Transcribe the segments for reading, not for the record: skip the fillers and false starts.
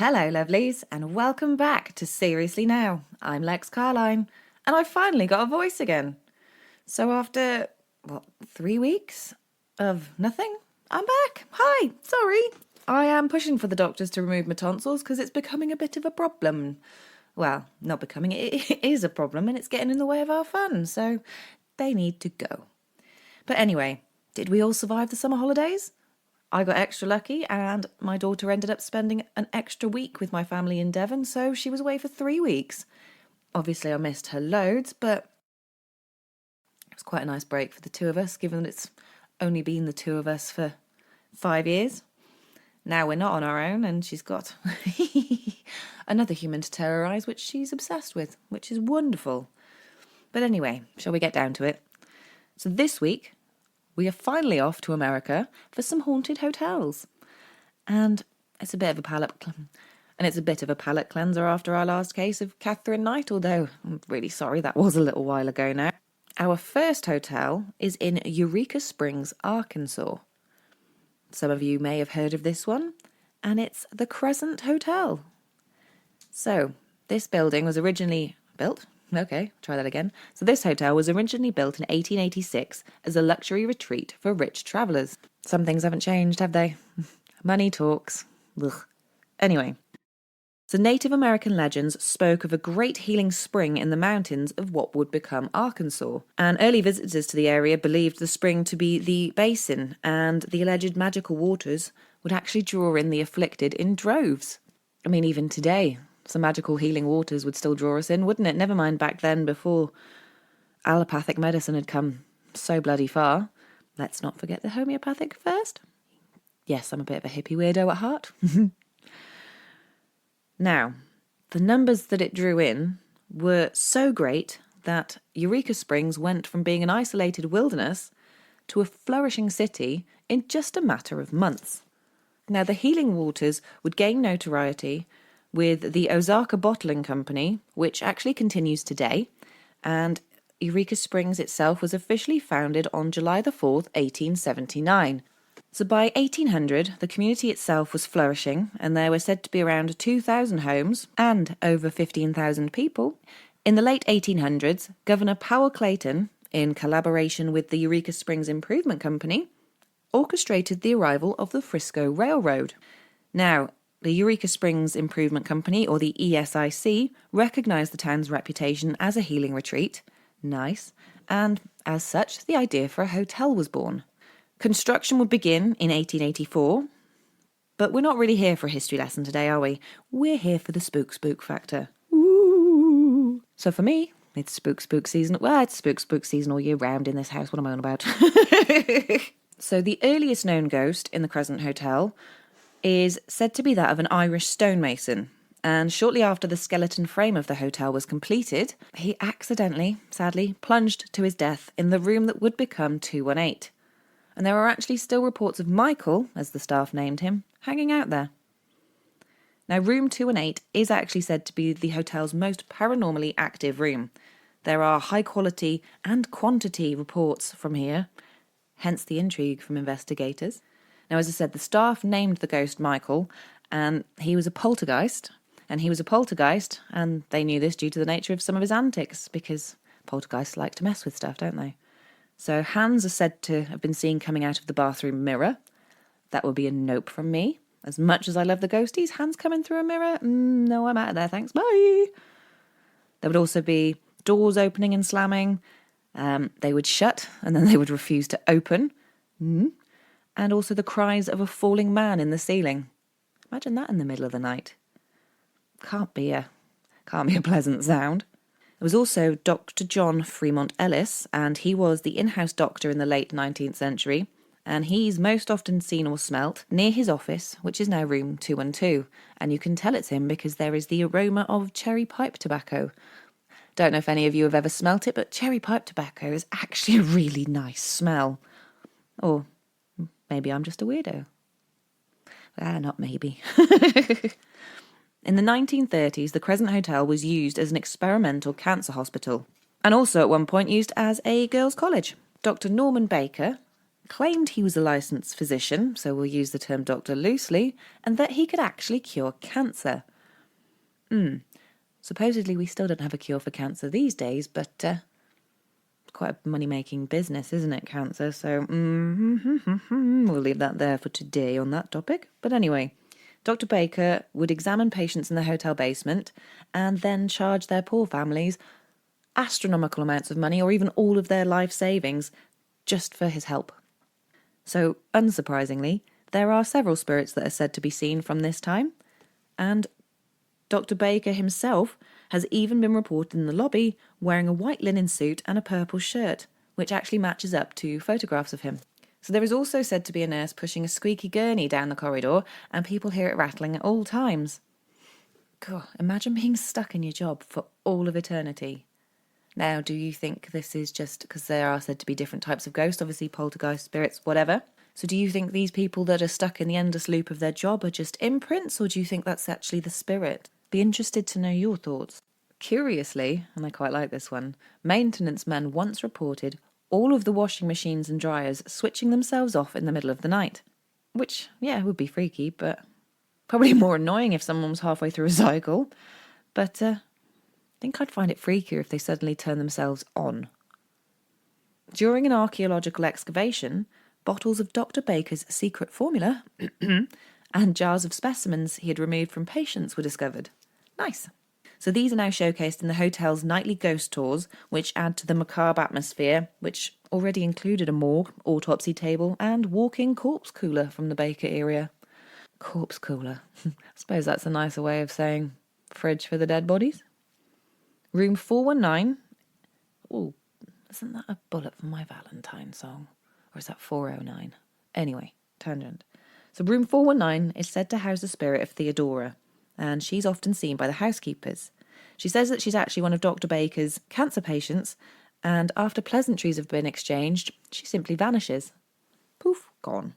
Hello, lovelies, and welcome back to Seriously Now. I'm Lex Carline, and I've finally got a voice again. So after, 3 weeks of nothing, I'm back. Hi, sorry. I am pushing for the doctors to remove my tonsils because it's becoming a bit of a problem. Well, not becoming, it is a problem and it's getting in the way of our fun, so they need to go. But anyway, did we all survive the summer holidays? I got extra lucky and my daughter ended up spending an extra week with my family in Devon, so she was away for 3 weeks. Obviously, I missed her loads, but it was quite a nice break for the two of us, given that it's only been the two of us for 5 years. Now we're not on our own and she's got another human to terrorise, which she's obsessed with, which is wonderful. But anyway, shall we get down to it? So this week, we are finally off to America for some haunted hotels. And it's a bit of a palate cleanser after our last case of Catherine Knight, although I'm really sorry that was a little while ago now. Our first hotel is in Eureka Springs, Arkansas. Some of you may have heard of this one, and it's the Crescent Hotel. So, this building was originally built. Okay, try that again. So this hotel was originally built in 1886 as a luxury retreat for rich travellers. Some things haven't changed, have they? Money talks. Ugh. Anyway, so Native American legends spoke of a great healing spring in the mountains of what would become Arkansas. And early visitors to the area believed the spring to be the basin, and the alleged magical waters would actually draw in the afflicted in droves. I mean, even today, some magical healing waters would still draw us in, wouldn't it? Never mind back then, before allopathic medicine had come so bloody far. Let's not forget the homeopathic first. Yes, I'm a bit of a hippie weirdo at heart. Now, the numbers that it drew in were so great that Eureka Springs went from being an isolated wilderness to a flourishing city in just a matter of months. Now, the healing waters would gain notoriety with the Osaka Bottling Company, which actually continues today, and Eureka Springs itself was officially founded on July the 4th, 1879. So by 1800, the community itself was flourishing, and there were said to be around 2,000 homes and over 15,000 people. In the late 1800s, Governor Powell Clayton, in collaboration with the Eureka Springs Improvement Company, orchestrated the arrival of the Frisco Railroad. Now, the Eureka Springs Improvement Company, or the ESIC, recognised the town's reputation as a healing retreat. Nice. And as such, the idea for a hotel was born. Construction would begin in 1884. But we're not really here for a history lesson today, are we? We're here for the spook factor. Ooh. So for me, it's spook season. Well, it's spook season all year round in this house. What am I on about? So the earliest known ghost in the Crescent Hotel is said to be that of an Irish stonemason. And shortly after the skeleton frame of the hotel was completed, he accidentally, sadly, plunged to his death in the room that would become 218. And there are actually still reports of Michael, as the staff named him, hanging out there. Now, room 218 is actually said to be the hotel's most paranormally active room. There are high quality and quantity reports from here, hence the intrigue from investigators. Now, as I said, the staff named the ghost Michael, and he was a poltergeist. And he was a poltergeist, and they knew this due to the nature of some of his antics, because poltergeists like to mess with stuff, don't they? So hands are said to have been seen coming out of the bathroom mirror. That would be a nope from me. As much as I love the ghosties, hands coming through a mirror? No, I'm out of there, thanks, bye! There would also be doors opening and slamming. They would shut, and then they would refuse to open. And also the cries of a falling man in the ceiling. Imagine that in the middle of the night. Can't be a pleasant sound. There was also Dr. John Fremont Ellis, and he was the in-house doctor in the late 19th century, and he's most often seen or smelt near his office, which is now room 212, and you can tell it's him because there is the aroma of cherry pipe tobacco. Don't know if any of you have ever smelt it, but cherry pipe tobacco is actually a really nice smell. Or maybe I'm just a weirdo. Not maybe. In the 1930s, the Crescent Hotel was used as an experimental cancer hospital, and also at one point used as a girls' college. Dr. Norman Baker claimed he was a licensed physician, so we'll use the term doctor loosely, and that he could actually cure cancer. Supposedly we still don't have a cure for cancer these days, but it's quite a money-making business, isn't it, cancer? So we'll leave that there for today on that topic. But anyway, Dr. Baker would examine patients in the hotel basement and then charge their poor families astronomical amounts of money or even all of their life savings just for his help. So, unsurprisingly, there are several spirits that are said to be seen from this time, and Dr. Baker himself has even been reported in the lobby wearing a white linen suit and a purple shirt, which actually matches up to photographs of him. So there is also said to be a nurse pushing a squeaky gurney down the corridor, and people hear it rattling at all times. God, imagine being stuck in your job for all of eternity. Now, do you think this is just because there are said to be different types of ghosts, obviously poltergeist, spirits, whatever? So do you think these people that are stuck in the endless loop of their job are just imprints, or do you think that's actually the spirit? Be interested to know your thoughts. Curiously, and I quite like this one, maintenance men once reported all of the washing machines and dryers switching themselves off in the middle of the night. Which, yeah, would be freaky, but probably more annoying if someone was halfway through a cycle. But I think I'd find it freakier if they suddenly turn themselves on. During an archaeological excavation, bottles of Dr. Baker's secret formula and jars of specimens he had removed from patients were discovered. Nice. So these are now showcased in the hotel's nightly ghost tours, which add to the macabre atmosphere, which already included a morgue, autopsy table, and walk-in corpse cooler from the Baker area. Corpse cooler. I suppose that's a nicer way of saying fridge for the dead bodies. Room 419. Oh, isn't that a bullet for my Valentine song? Or is that 409? Anyway, tangent. So room 419 is said to house the spirit of Theodora, and she's often seen by the housekeepers. She says that she's actually one of Dr. Baker's cancer patients, and after pleasantries have been exchanged, she simply vanishes. Poof, gone.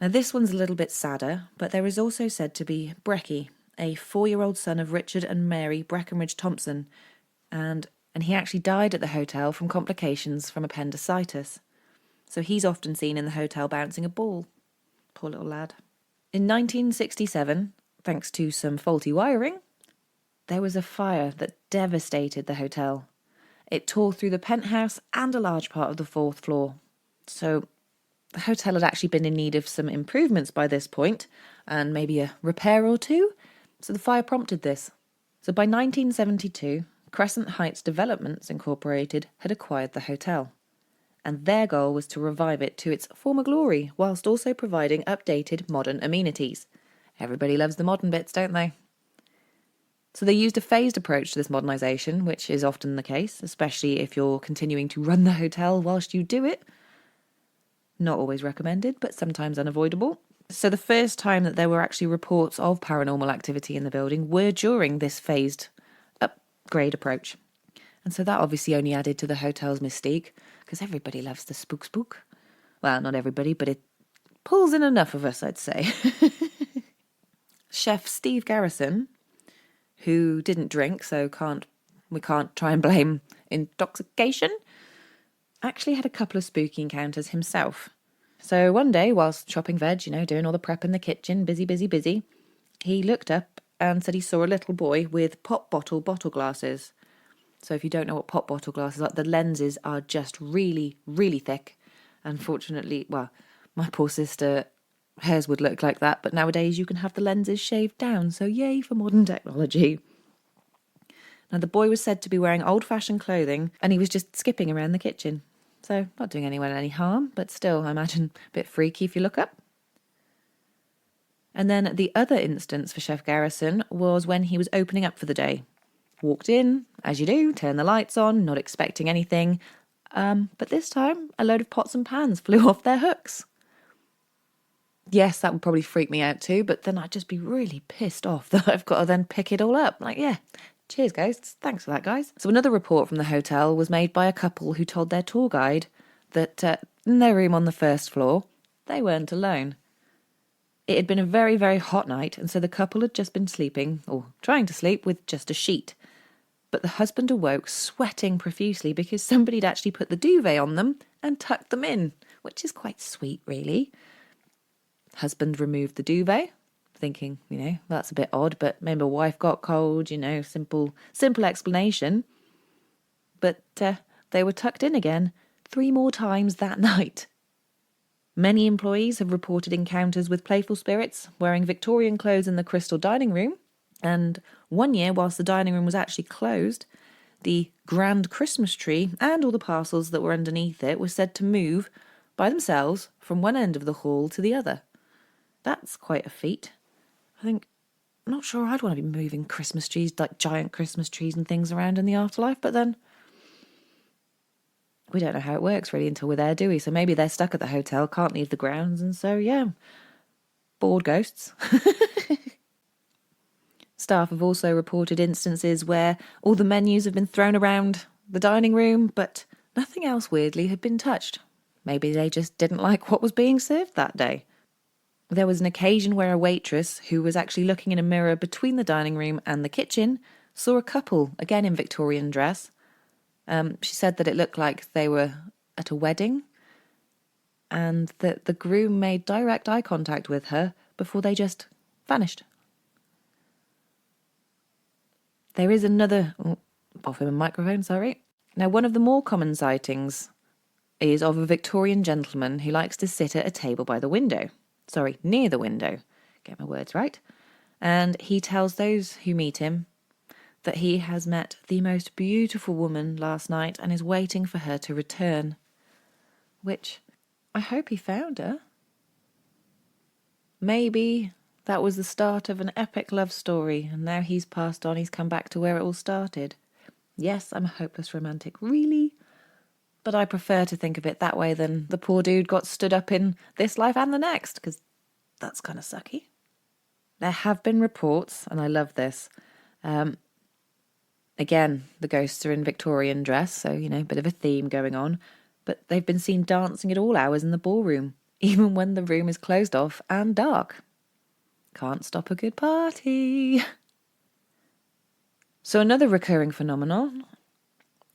Now this one's a little bit sadder, but there is also said to be Brecky, a 4-year-old son of Richard and Mary Breckenridge Thompson, and he actually died at the hotel from complications from appendicitis. So he's often seen in the hotel bouncing a ball. Poor little lad. In 1967, thanks to some faulty wiring, there was a fire that devastated the hotel. It tore through the penthouse and a large part of the 4th floor. So the hotel had actually been in need of some improvements by this point, and maybe a repair or two. So the fire prompted this. So by 1972, Crescent Heights Developments Incorporated had acquired the hotel, and their goal was to revive it to its former glory, whilst also providing updated modern amenities. Everybody loves the modern bits, don't they? So they used a phased approach to this modernisation, which is often the case, especially if you're continuing to run the hotel whilst you do it. Not always recommended, but sometimes unavoidable. So the first time that there were actually reports of paranormal activity in the building were during this phased upgrade approach. And so that obviously only added to the hotel's mystique, because everybody loves the spook. Well, not everybody, but it pulls in enough of us, I'd say. Chef Steve Garrison, who didn't drink, so we can't try and blame intoxication, actually had a couple of spooky encounters himself. So one day, whilst chopping veg, doing all the prep in the kitchen, busy, he looked up and said he saw a little boy with pop bottle glasses. So if you don't know what pop bottle glasses are, the lenses are just really, really thick. Unfortunately, well, my poor sister, hers would look like that, but nowadays you can have the lenses shaved down, so yay for modern technology. Now the boy was said to be wearing old-fashioned clothing, and he was just skipping around the kitchen. So not doing anyone any harm, but still, I imagine, a bit freaky if you look up. And then the other instance for Chef Garrison was when he was opening up for the day. Walked in, as you do, turned the lights on, not expecting anything. But this time, a load of pots and pans flew off their hooks. Yes, that would probably freak me out too, but then I'd just be really pissed off that I've got to then pick it all up. Like, yeah, cheers, guys. Thanks for that, guys. So another report from the hotel was made by a couple who told their tour guide that in their room on the 1st floor, they weren't alone. It had been a very, very hot night, and so the couple had just been sleeping, or trying to sleep, with just a sheet. But the husband awoke sweating profusely because somebody had actually put the duvet on them and tucked them in, which is quite sweet, really. Husband removed the duvet, thinking, that's a bit odd, but maybe wife got cold, simple explanation. But they were tucked in again 3 more times that night. Many employees have reported encounters with playful spirits wearing Victorian clothes in the crystal dining room. And one year, whilst the dining room was actually closed, the grand Christmas tree and all the parcels that were underneath it were said to move by themselves from one end of the hall to the other. That's quite a feat. I'm not sure I'd want to be moving Christmas trees, like giant Christmas trees and things around in the afterlife, but then we don't know how it works really until we're there, do we? So maybe they're stuck at the hotel, can't leave the grounds, and so, bored ghosts. Staff have also reported instances where all the menus have been thrown around the dining room, but nothing else weirdly had been touched. Maybe they just didn't like what was being served that day. There was an occasion where a waitress, who was actually looking in a mirror between the dining room and the kitchen, saw a couple, again in Victorian dress. She said that it looked like they were at a wedding and that the groom made direct eye contact with her before they just vanished. There is another... off him a microphone, sorry. Now, one of the more common sightings is of a Victorian gentleman who likes to sit at a table by the window. Sorry, near the window. Get my words right. And he tells those who meet him that he has met the most beautiful woman last night and is waiting for her to return. Which, I hope he found her. Maybe that was the start of an epic love story, and now he's passed on, he's come back to where it all started. Yes, I'm a hopeless romantic, really, but I prefer to think of it that way than the poor dude got stood up in this life and the next, because that's kind of sucky. There have been reports, and I love this. Again, the ghosts are in Victorian dress, so, bit of a theme going on, but they've been seen dancing at all hours in the ballroom, even when the room is closed off and dark. Can't stop a good party. So another recurring phenomenon,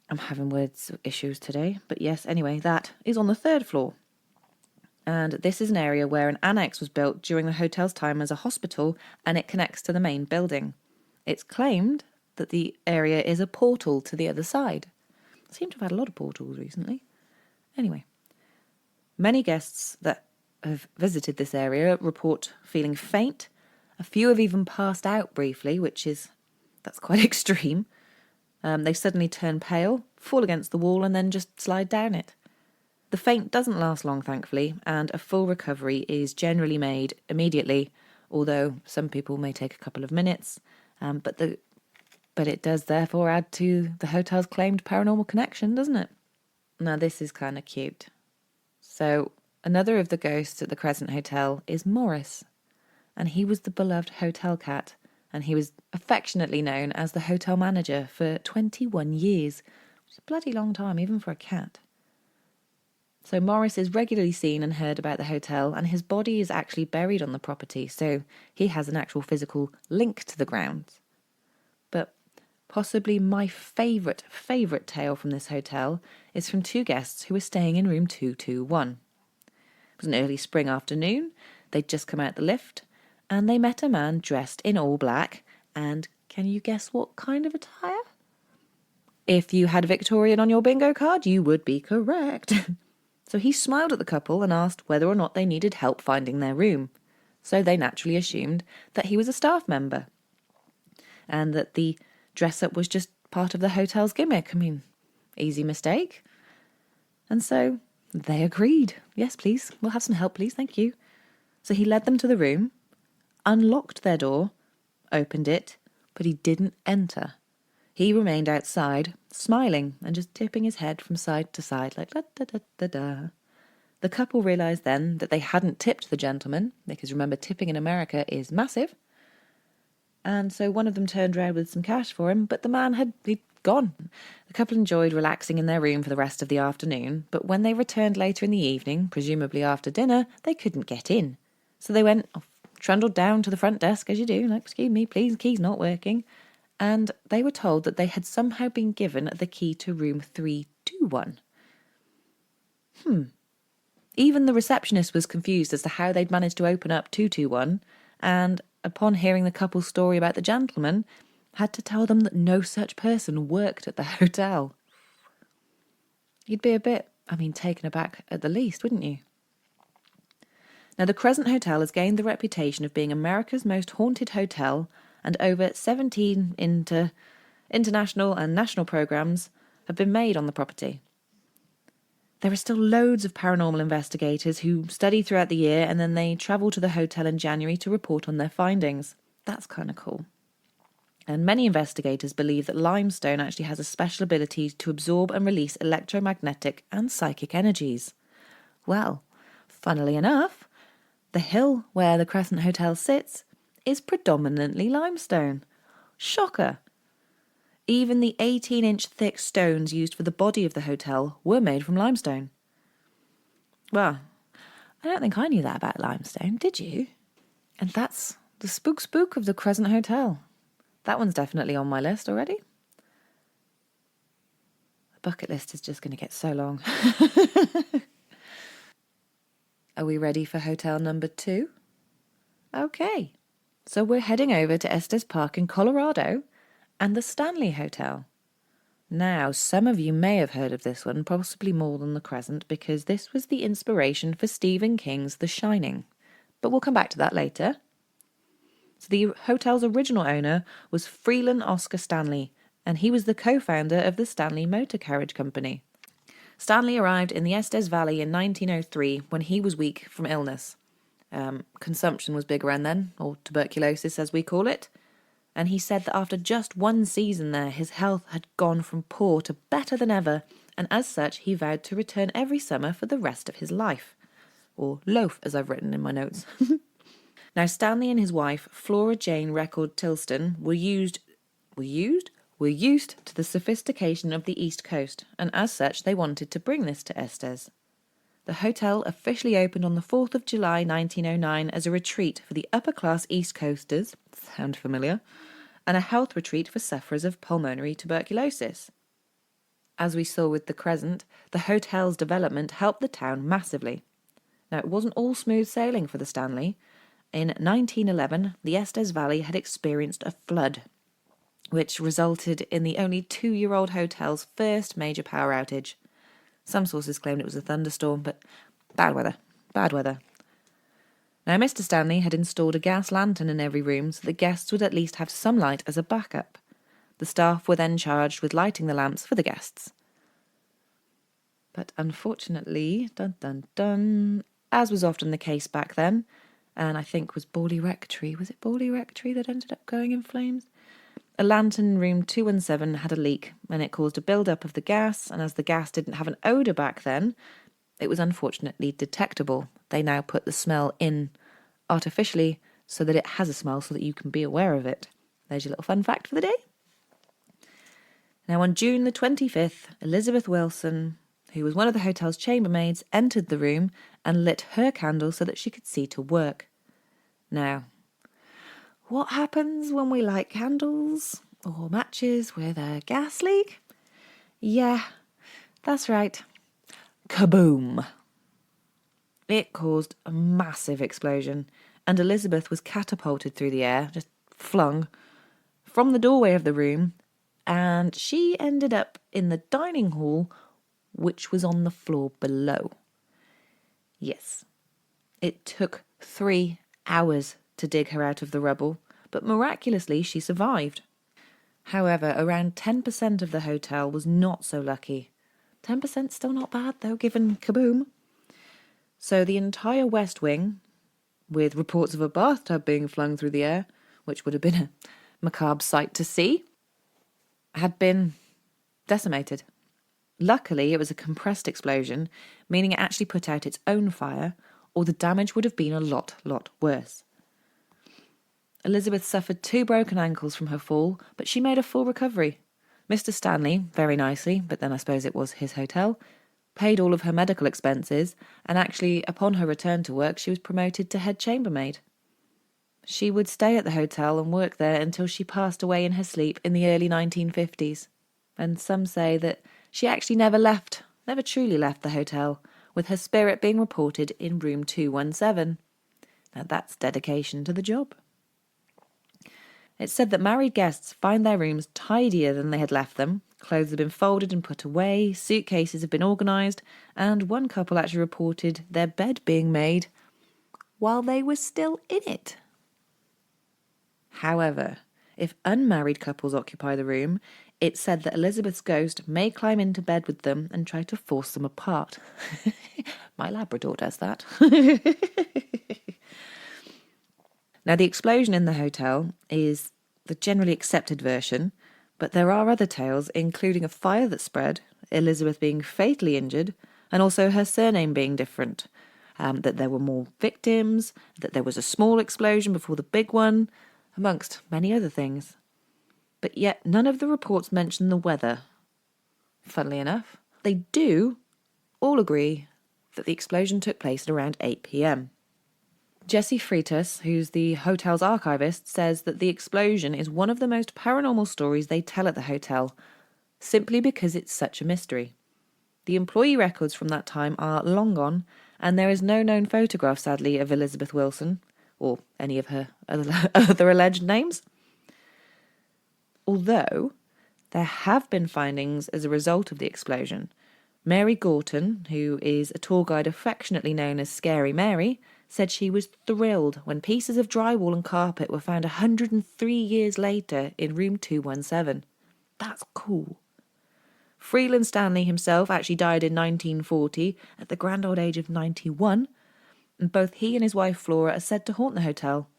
I'm having words issues today, but yes, anyway, that is on the 3rd floor. And this is an area where an annex was built during the hotel's time as a hospital, and it connects to the main building. It's claimed that the area is a portal to the other side. I seem to have had a lot of portals recently. Anyway, many guests that have visited this area report feeling faint. A few have even passed out briefly, that's quite extreme. They suddenly turn pale, fall against the wall, and then just slide down it. The faint doesn't last long, thankfully, and a full recovery is generally made immediately, although some people may take a couple of minutes. But it does therefore add to the hotel's claimed paranormal connection, doesn't it? Now, this is kind of cute. So, another of the ghosts at the Crescent Hotel is Morris, and he was the beloved hotel cat, and he was affectionately known as the hotel manager for 21 years, which is a bloody long time, even for a cat. So Morris is regularly seen and heard about the hotel, and his body is actually buried on the property, so he has an actual physical link to the grounds. But possibly my favourite tale from this hotel is from 2 guests who were staying in room 221. It was an early spring afternoon. They'd just come out the lift, and they met a man dressed in all black, and can you guess what kind of attire? If you had Victorian on your bingo card, you would be correct. So he smiled at the couple and asked whether or not they needed help finding their room. So they naturally assumed that he was a staff member, and that the dress-up was just part of the hotel's gimmick. Easy mistake. And so they agreed. Yes, please. We'll have some help, please. Thank you. So he led them to the room, unlocked their door, opened it, but he didn't enter. He remained outside, smiling and just tipping his head from side to side like da-da-da-da-da. The couple realised then that they hadn't tipped the gentleman, because remember, tipping in America is massive. And so one of them turned around with some cash for him, but the man he'd gone. The couple enjoyed relaxing in their room for the rest of the afternoon, but when they returned later in the evening, presumably after dinner, they couldn't get in. So they went off, trundled down to the front desk, as you do, like, excuse me, please, the key's not working. And they were told that they had somehow been given the key to room 321. Even the receptionist was confused as to how they'd managed to open up 221, and upon hearing the couple's story about the gentleman, had to tell them that no such person worked at the hotel. You'd be a bit, taken aback at the least, wouldn't you? Now, the Crescent Hotel has gained the reputation of being America's most haunted hotel, and over 17 international and national programs have been made on the property. There are still loads of paranormal investigators who study throughout the year, and then they travel to the hotel in January to report on their findings. That's kind of cool. And many investigators believe that limestone actually has a special ability to absorb and release electromagnetic and psychic energies. Well, funnily enough, the hill where the Crescent Hotel sits is predominantly limestone. Shocker! Even the 18-inch thick stones used for the body of the hotel were made from limestone. Well, I don't think I knew that about limestone, did you? And that's the spook of the Crescent Hotel. That one's definitely on my list already. The bucket list is just going to get so long. Are we ready for hotel number 2? Okay. So we're heading over to Estes Park in Colorado and the Stanley Hotel. Now, some of you may have heard of this one, possibly more than the Crescent, because this was the inspiration for Stephen King's The Shining. But we'll come back to that later. So the hotel's original owner was Freeland Oscar Stanley, and he was the co-founder of the Stanley Motor Carriage Company. Stanley arrived in the Estes Valley in 1903 when he was weak from illness. Consumption was big around then, or tuberculosis as we call it. And he said that after just one season there, his health had gone from poor to better than ever, and as such he vowed to return every summer for the rest of his life. Or loaf, as I've written in my notes. Now, Stanley and his wife, Flora Jane Record Tilston, were used to the sophistication of the East Coast, and as such they wanted to bring this to Estes. The hotel officially opened on the 4th of July 1909 as a retreat for the upper-class East Coasters, sound familiar, and a health retreat for sufferers of pulmonary tuberculosis. As we saw with the Crescent, the hotel's development helped the town massively. Now, it wasn't all smooth sailing for the Stanley. In 1911, the Estes Valley had experienced a flood, which resulted in the only 2-year-old hotel's first major power outage. Some sources claimed it was a thunderstorm, but bad weather. Now, Mr. Stanley had installed a gas lantern in every room so the guests would at least have some light as a backup. The staff were then charged with lighting the lamps for the guests. But unfortunately, as was often the case back then, and I think was it Borley Rectory that ended up going in flames? A lantern in room 217 had a leak, and it caused a build-up of the gas, and as the gas didn't have an odour back then, it was unfortunately detectable. They now put the smell in artificially so that it has a smell so that you can be aware of it. There's your little fun fact for the day. Now, on June the 25th, Elizabeth Wilson, who was one of the hotel's chambermaids, entered the room and lit her candle so that she could see to work. Now, what happens when we light candles or matches with a gas leak? Yeah, that's right. Kaboom! It caused a massive explosion, and Elizabeth was catapulted through the air, just flung, from the doorway of the room, and she ended up in the dining hall, which was on the floor below. Yes, it took 3 hours to dig her out of the rubble, but miraculously she survived. However, around 10% of the hotel was not so lucky. 10% still not bad though, given kaboom. So the entire west wing, with reports of a bathtub being flung through the air, which would have been a macabre sight to see, had been decimated. Luckily, it was a compressed explosion, meaning it actually put out its own fire, or the damage would have been a lot worse. Elizabeth suffered 2 broken ankles from her fall, but she made a full recovery. Mr. Stanley, very nicely, but then I suppose it was his hotel, paid all of her medical expenses, and actually, upon her return to work, she was promoted to head chambermaid. She would stay at the hotel and work there until she passed away in her sleep in the early 1950s. And some say that she actually never truly left the hotel, with her spirit being reported in room 217. Now that's dedication to the job. It's said that married guests find their rooms tidier than they had left them. Clothes have been folded and put away, suitcases have been organised, and one couple actually reported their bed being made while they were still in it. However, if unmarried couples occupy the room, it's said that Elizabeth's ghost may climb into bed with them and try to force them apart. My Labrador does that. Now, the explosion in the hotel is the generally accepted version, but there are other tales, including a fire that spread, Elizabeth being fatally injured, and also her surname being different, that there were more victims, that there was a small explosion before the big one, amongst many other things. But yet none of the reports mention the weather. Funnily enough, they do all agree that the explosion took place at around 8 p.m. Jesse Freitas, who's the hotel's archivist, says that the explosion is one of the most paranormal stories they tell at the hotel, simply because it's such a mystery. The employee records from that time are long gone, and there is no known photograph, sadly, of Elizabeth Wilson, or any of her other alleged names. Although there have been findings as a result of the explosion. Mary Gorton, who is a tour guide affectionately known as Scary Mary, said she was thrilled when pieces of drywall and carpet were found 103 years later in room 217. That's cool. Freeland Stanley himself actually died in 1940 at the grand old age of 91, and both he and his wife Flora are said to haunt the hotel,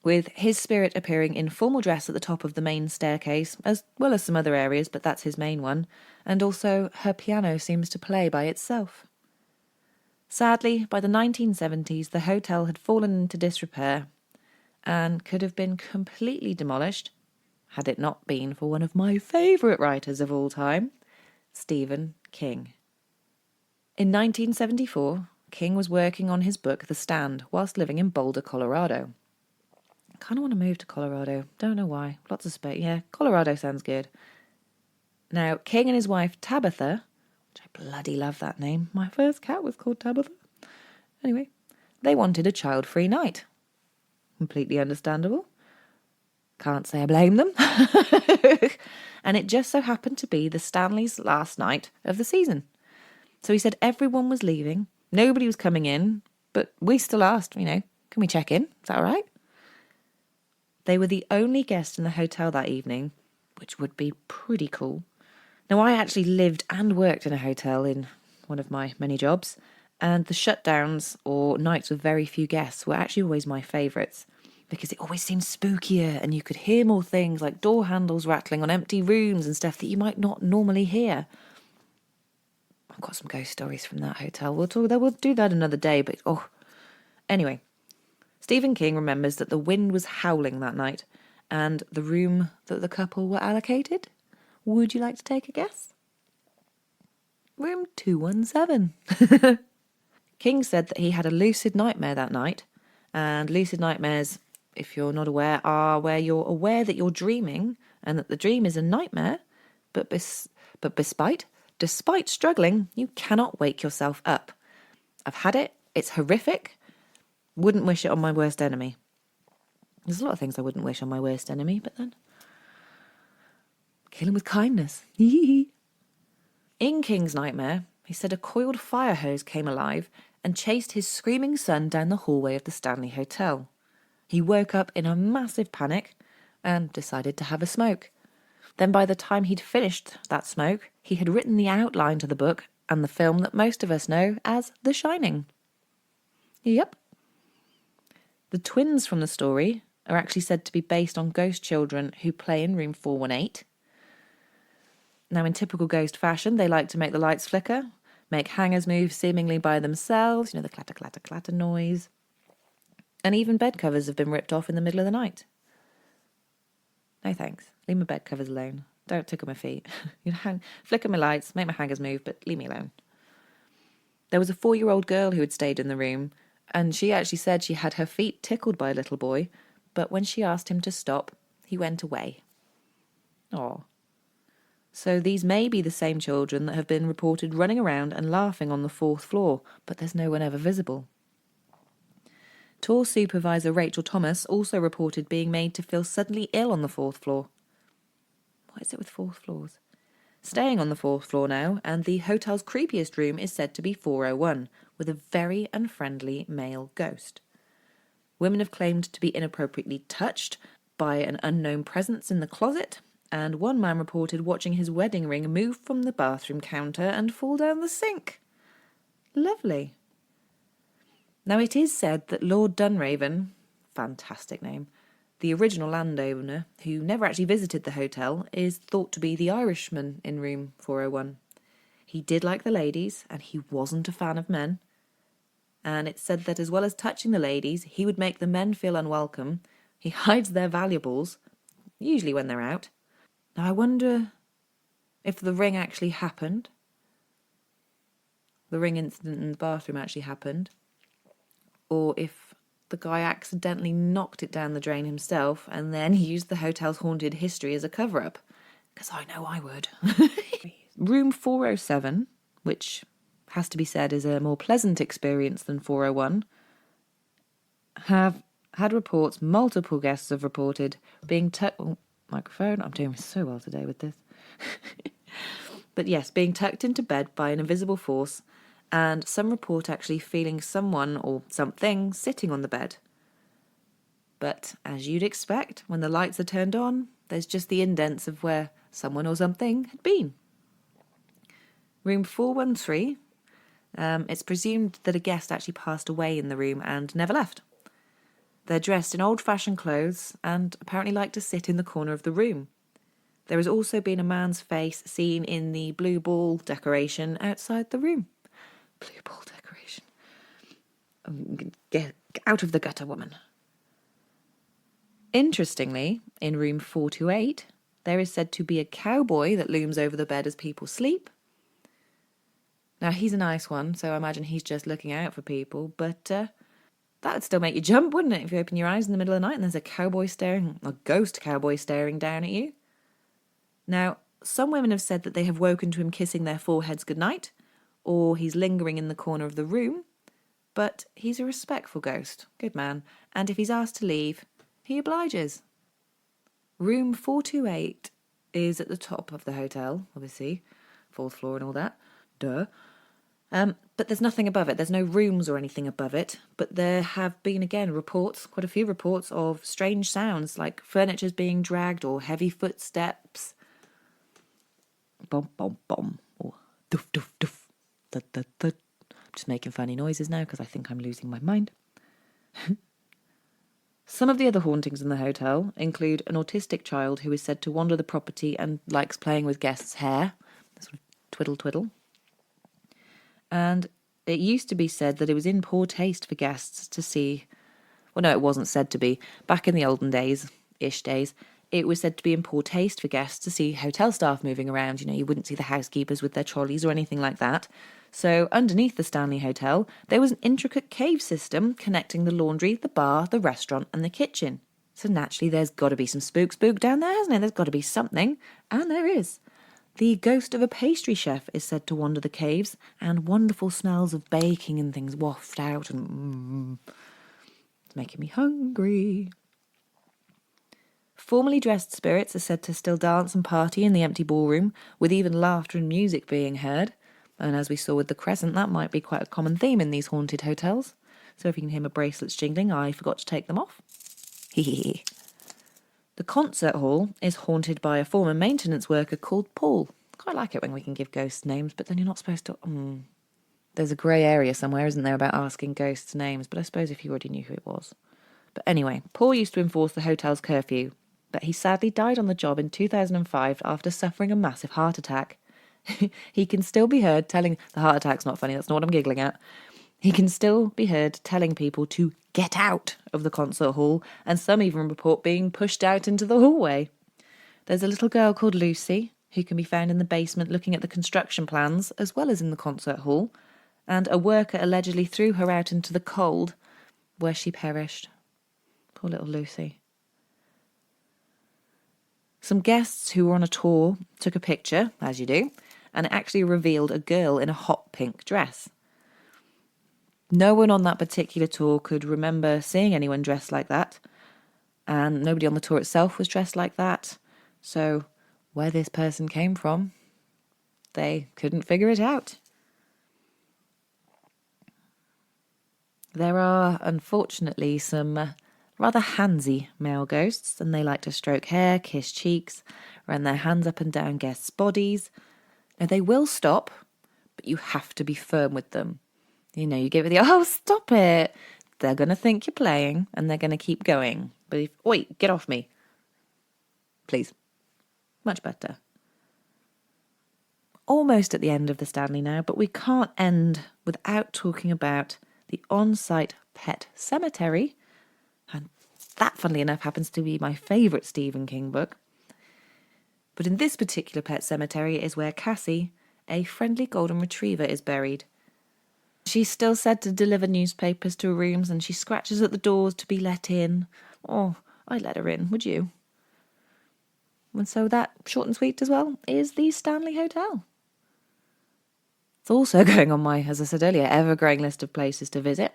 with his spirit appearing in formal dress at the top of the main staircase, as well as some other areas, but that's his main one, and also her piano seems to play by itself. Sadly, by the 1970s, the hotel had fallen into disrepair and could have been completely demolished had it not been for one of my favourite writers of all time, Stephen King. In 1974, King was working on his book The Stand whilst living in Boulder, Colorado. I kind of want to move to Colorado. Don't know why. Lots of space. Yeah, Colorado sounds good. Now, King and his wife Tabitha, which I bloody love that name. My first cat was called Tabitha. Anyway, they wanted a child-free night. Completely understandable. Can't say I blame them. And it just so happened to be the Stanley's last night of the season. So he said everyone was leaving. Nobody was coming in, but we still asked, can we check in? Is that all right? They were the only guests in the hotel that evening, which would be pretty cool. Now, I actually lived and worked in a hotel in one of my many jobs, and the shutdowns or nights with very few guests were actually always my favourites because it always seemed spookier and you could hear more things like door handles rattling on empty rooms and stuff that you might not normally hear. I've got some ghost stories from that hotel. We'll do that another day, but Anyway, Stephen King remembers that the wind was howling that night and the room that the couple were allocated. Would you like to take a guess? Room 217. King said that he had a lucid nightmare that night, and lucid nightmares, if you're not aware, are where you're aware that you're dreaming and that the dream is a nightmare, but despite struggling, you cannot wake yourself up. I've had it. It's horrific. Wouldn't wish it on my worst enemy. There's a lot of things I wouldn't wish on my worst enemy, but then kill him with kindness. In King's nightmare, he said a coiled fire hose came alive and chased his screaming son down the hallway of the Stanley Hotel. He woke up in a massive panic and decided to have a smoke. Then by the time he'd finished that smoke, he had written the outline to the book and the film that most of us know as The Shining. Yep. The twins from the story are actually said to be based on ghost children who play in room 418. Now, in typical ghost fashion, they like to make the lights flicker, make hangers move seemingly by themselves, the clatter, clatter, clatter noise. And even bed covers have been ripped off in the middle of the night. No thanks. Leave my bed covers alone. Don't tickle my feet. Flicker my lights, make my hangers move, but leave me alone. There was a 4-year-old girl who had stayed in the room, and she actually said she had her feet tickled by a little boy, but when she asked him to stop, he went away. Aw. So these may be the same children that have been reported running around and laughing on the 4th floor, but there's no one ever visible. Tour supervisor Rachel Thomas also reported being made to feel suddenly ill on the 4th floor. What is it with 4th floors? Staying on the 4th floor now, and the hotel's creepiest room is said to be 401, with a very unfriendly male ghost. Women have claimed to be inappropriately touched by an unknown presence in the closet, and one man reported watching his wedding ring move from the bathroom counter and fall down the sink. Lovely. Now, it is said that Lord Dunraven, fantastic name, the original landowner, who never actually visited the hotel, is thought to be the Irishman in room 401. He did like the ladies, and he wasn't a fan of men. And it's said that as well as touching the ladies, he would make the men feel unwelcome. He hides their valuables, usually when they're out. Now, I wonder if the ring actually happened. The ring incident in the bathroom actually happened. Or if the guy accidentally knocked it down the drain himself and then used the hotel's haunted history as a cover-up. Because I know I would. Room 407, which has to be said is a more pleasant experience than 401, have had reports, multiple guests have reported, being microphone, I'm doing so well today with this. But yes, being tucked into bed by an invisible force, and some report actually feeling someone or something sitting on the bed. But as you'd expect, when the lights are turned on, there's just the indents of where someone or something had been. Room 413, it's presumed that a guest actually passed away in the room and never left. They're dressed in old-fashioned clothes and apparently like to sit in the corner of the room. There has also been a man's face seen in the blue ball decoration outside the room. Blue ball decoration. Get out of the gutter, woman. Interestingly, in room 428, there is said to be a cowboy that looms over the bed as people sleep. Now, he's a nice one, so I imagine he's just looking out for people, but that would still make you jump, wouldn't it, if you open your eyes in the middle of the night and there's a ghost cowboy staring down at you? Now, some women have said that they have woken to him kissing their foreheads goodnight, or he's lingering in the corner of the room, but he's a respectful ghost, good man, and if he's asked to leave, he obliges. Room 428 is at the top of the hotel, obviously, 4th floor and all that, duh. But there's nothing above it, there's no rooms or anything above it, but there have been, again, reports, quite a few reports of strange sounds, like furniture's being dragged or heavy footsteps. Bom, bom, bom, or doof, doof, doof. I'm just making funny noises now because I think I'm losing my mind. Some of the other hauntings in the hotel include an autistic child who is said to wander the property and likes playing with guests' hair, sort of twiddle twiddle. And it used to be said that it was in poor taste for guests to see, well, no, it wasn't said to be. Back in the olden days-ish days, it was said to be in poor taste for guests to see hotel staff moving around. You know, you wouldn't see the housekeepers with their trolleys or anything like that. So underneath the Stanley Hotel, there was an intricate cave system connecting the laundry, the bar, the restaurant and the kitchen. So naturally there's got to be some spook down there, hasn't it? There's got to be something. And there is. The ghost of a pastry chef is said to wander the caves, and wonderful smells of baking and things waft out, and it's making me hungry. Formally dressed spirits are said to still dance and party in the empty ballroom, with even laughter and music being heard. And as we saw with the Crescent, that might be quite a common theme in these haunted hotels. So if you can hear my bracelets jingling, I forgot to take them off. Hee. The concert hall is haunted by a former maintenance worker called Paul. Quite like it when we can give ghosts names, but then you're not supposed to... There's a grey area somewhere, isn't there, about asking ghosts names, but I suppose if you already knew who it was. But anyway, Paul used to enforce the hotel's curfew, but he sadly died on the job in 2005 after suffering a massive heart attack. He can still be heard telling... The heart attack's not funny, that's not what I'm giggling at. He can still be heard telling people to get out of the concert hall, and some even report being pushed out into the hallway. There's a little girl called Lucy, who can be found in the basement looking at the construction plans, as well as in the concert hall, and a worker allegedly threw her out into the cold, where she perished. Poor little Lucy. Some guests who were on a tour took a picture, as you do, and it actually revealed a girl in a hot pink dress. No one on that particular tour could remember seeing anyone dressed like that, and nobody on the tour itself was dressed like that. So where this person came from, they couldn't figure it out. There are, unfortunately, some rather handsy male ghosts, and they like to stroke hair, kiss cheeks, run their hands up and down guests' bodies. Now, they will stop, but you have to be firm with them. You know, you give it the, oh, stop it. They're going to think you're playing, and they're going to keep going. But if, wait, get off me. Please. Much better. Almost at the end of the Stanley now, but we can't end without talking about the on-site pet cemetery. And that, funnily enough, happens to be my favourite Stephen King book. But in this particular pet cemetery is where Cassie, a friendly golden retriever, is buried. She's still said to deliver newspapers to rooms, and she scratches at the doors to be let in. Oh, I'd let her in, would you? And so that, short and sweet as well, is the Stanley Hotel. It's also going on my, as I said earlier, ever-growing list of places to visit.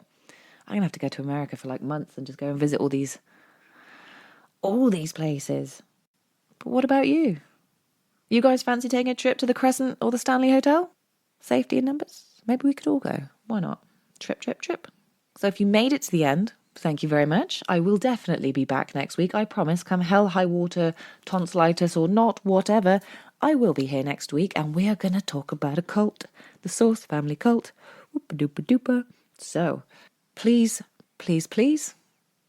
I'm going to have to go to America for like months and just go and visit all these places. But what about you? You guys fancy taking a trip to the Crescent or the Stanley Hotel? Safety in numbers? Maybe we could all go. Why not? Trip. So if you made it to the end, thank you very much. I will definitely be back next week. I promise. Come hell, high water, tonsillitis or not, whatever. I will be here next week, and we are going to talk about a cult. The Source family cult. Whoop-a-doop-a-doopa. So, please,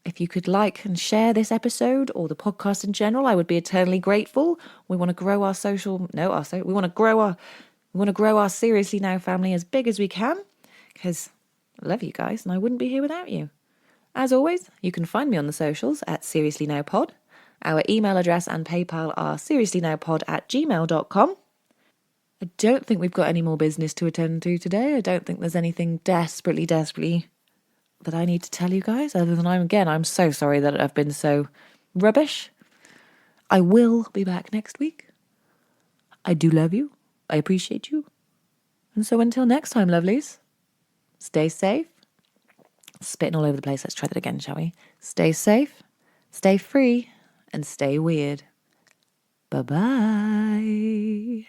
if you could like and share this episode or the podcast in general, I would be eternally grateful. We want to grow our we want to grow our Seriously Now family as big as we can, because I love you guys and I wouldn't be here without you. As always, you can find me on the socials at Seriously Now Pod. Our email address and PayPal are seriouslynowpod@gmail.com. I don't think we've got any more business to attend to today. I don't think there's anything desperately that I need to tell you guys, other than I'm so sorry that I've been so rubbish. I will be back next week. I do love you. I appreciate you. And so until next time, lovelies, stay safe. Spitting all over the place. Let's try that again, shall we? Stay safe, stay free, and stay weird. Bye-bye.